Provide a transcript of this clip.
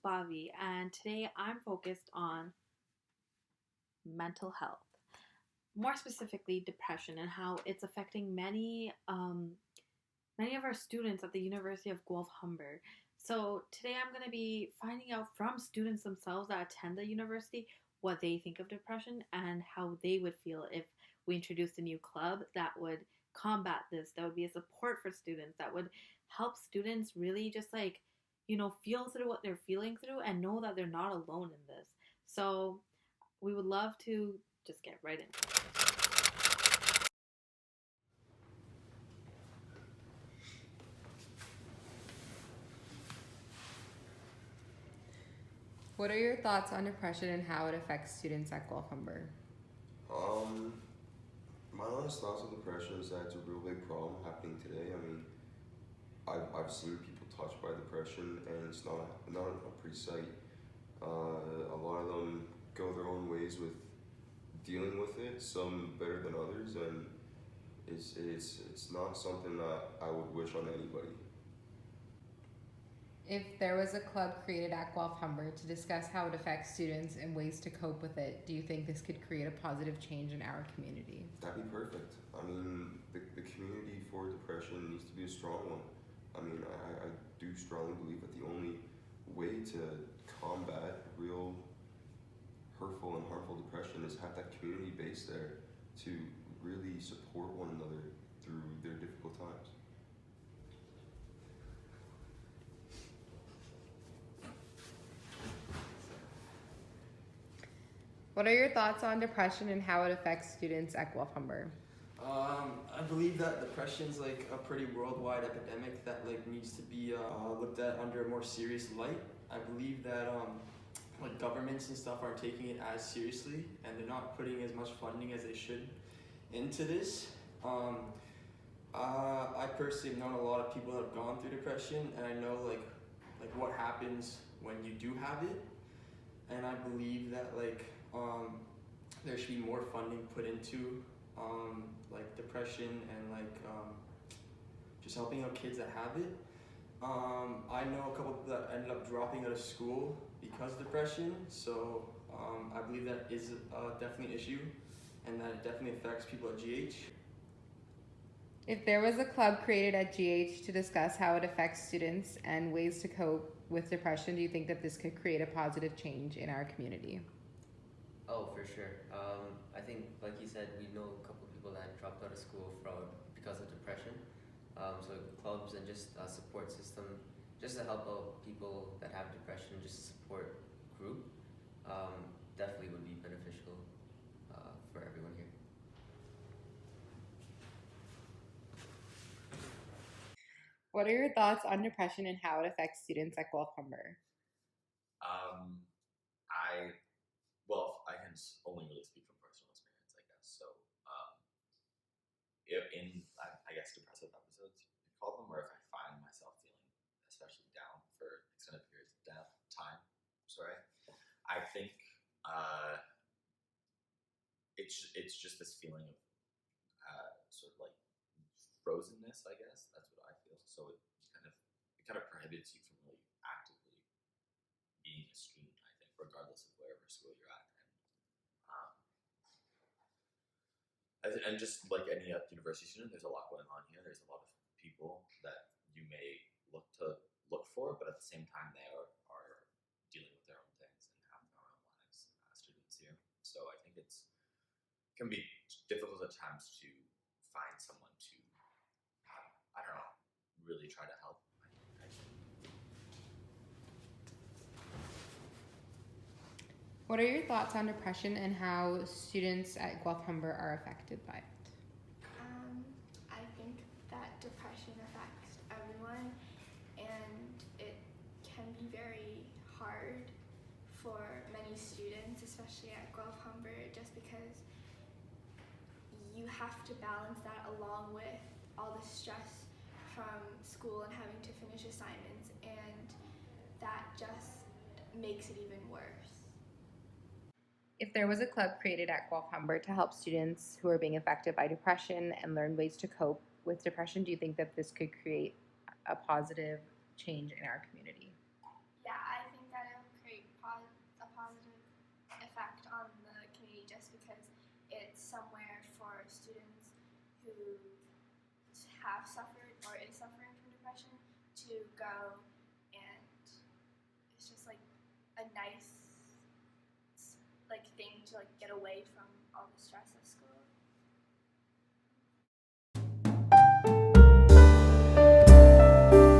Bobby, and today I'm focused on mental health, more specifically depression, and how it's affecting many of our students at the University of Guelph Humber. So today I'm going to be finding out from students themselves that attend the university what they think of depression and how they would feel if we introduced a new club that would combat this, that would be a support for students, that would help students really just feel through what they're feeling through and know that they're not alone in this. So we would love to just get right into it. What are your thoughts on depression and how it affects students at Guelph Humber? Um, my honest thoughts on depression is that it's a real big problem happening today. I mean, I've seen people touched by depression, and it's not a pretty sight. A lot of them go their own ways with dealing with it. Some better than others, and it's not something that I would wish on anybody. If there was a club created at Guelph Humber to discuss how it affects students and ways to cope with it, do you think this could create a positive change in our community? That'd be perfect. I mean, the community for depression needs to be a strong one. I mean, I do strongly believe that the only way to combat real hurtful and harmful depression is have that community base there to really support one another through their difficult times. What are your thoughts on depression and how it affects students at Guelph Humber? I believe that depression is like a pretty worldwide epidemic that like needs to be looked at under a more serious light. I believe that like governments and stuff aren't taking it as seriously, and they're not putting as much funding as they should into this. I personally have known a lot of people that have gone through depression, and I know like what happens when you do have it, and I believe that there should be more funding put into like depression and just helping out kids that have it. I know a couple people that ended up dropping out of school because of depression, so I believe that is definitely an issue, and that it definitely affects people at GH. If there was a club created at GH to discuss how it affects students and ways to cope with depression, do you think that this could create a positive change in our community? Oh, for sure. I think, like you said, we know a couple of people that dropped out of school because of depression. So clubs and just a support system, just to help out people that have depression, just a support group, definitely would be beneficial for everyone here. What are your thoughts on depression and how it affects students at Guelph Humber? Well, I can only really speak from personal experience, I guess. So, I guess depressive episodes, you call them, or if I find myself feeling especially down for extended periods of time, I think it's just this feeling of sort of like frozenness. I guess that's what I feel. So it kind of prohibits you from really actively being a student, I think, regardless of wherever school you're at. And just like any university student, there's a lot going on here. There's a lot of people that you may look for, but at the same time, they are dealing with their own things and have their own lives as students here. So I think it can be difficult at times to find someone to, I don't know, really try to help. What are your thoughts on depression and how students at Guelph Humber are affected by it? I think that depression affects everyone, and it can be very hard for many students, especially at Guelph Humber, just because you have to balance that along with all the stress from school and having to finish assignments, and that just makes it even worse. If there was a club created at Guelph Humber to help students who are being affected by depression and learn ways to cope with depression, do you think that this could create a positive change in our community? Yeah, I think that it somewhere for students who have suffered or is suffering from depression to go, and it's just like a nice like thing to like get away from all the stress of school.